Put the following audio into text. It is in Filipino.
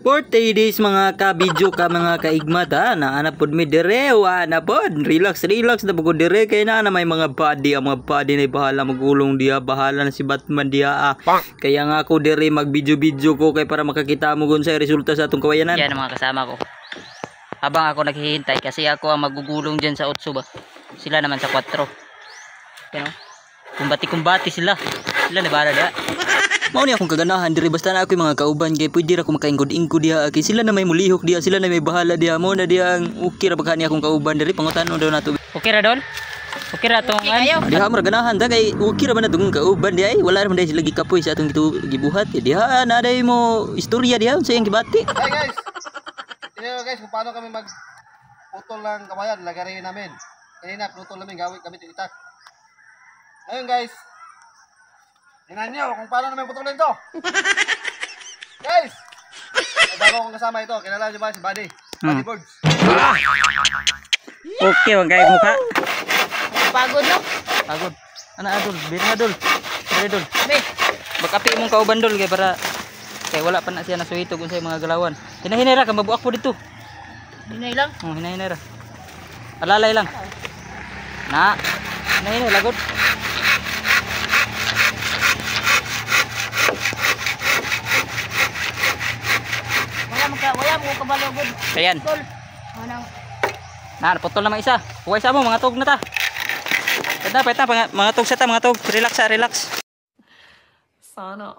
40 days mga ka-video ka mga kaigmat ha. Naanap pod mi dire, na pod. Relax na pagod dire kay na may mga body, ang mga body na bahala magulong diha, bahala na si Batman diha. Kaya nga ako dire mag-video ko kay para makakita mo gun sa resulta sa atong kawayanan. Yan ang mga kasama ko. Habang ako naghihintay kasi ako ang magugulong diyan sa 8 ba. Sila naman sa 4. Kaya kumbati sila. Sila na bahala diha. Mao ni akong kaganahan diri basta na ako mga kauban kay pwede ra ko makaingkod-ingkod diha kay sila na may mulihok diha, sila na may bahala diha. Mo na diha ang okay ra baka ni akong kauban diri pangutanon daw nato. Okay ra dol? Okay ra tong diha mo ganahan ta kay okay ra man natong kauban diha wala ra man dai sila gikapoy sa atong gibuhat diha na dai mo istorya diha sa iyang gibati. Hey guys. Tingnan guys kung paano kami putol ng kawayan lagarin namin. Kanina putol namin gamit yung itak. Ayun guys. Tingnan nyo kung paano namin putulin to. Guys! May bago akong kasama ito. Kilala nyo ba si Buddy? Buddy Birds. Okay, wag kayo mukha. Pagod no? Pagod. Ana adol, bira adol. Bira adol. Be, Bakapi mong kauban dol kay para kay wala pa na siya nasuhito kung sa mga galawan. Hinahinay ra ka mabuak po dito. dinay lang. Hinahinay ra. Alalay lang. Na. Hinahinay lagod. Wala mo kabalo gud. Ayan. Tol. Manang Naputol na isa. Huwag sa mo, mga tog na ta. Pwede na, mga tog sa ta, mga tog. Relax. sana.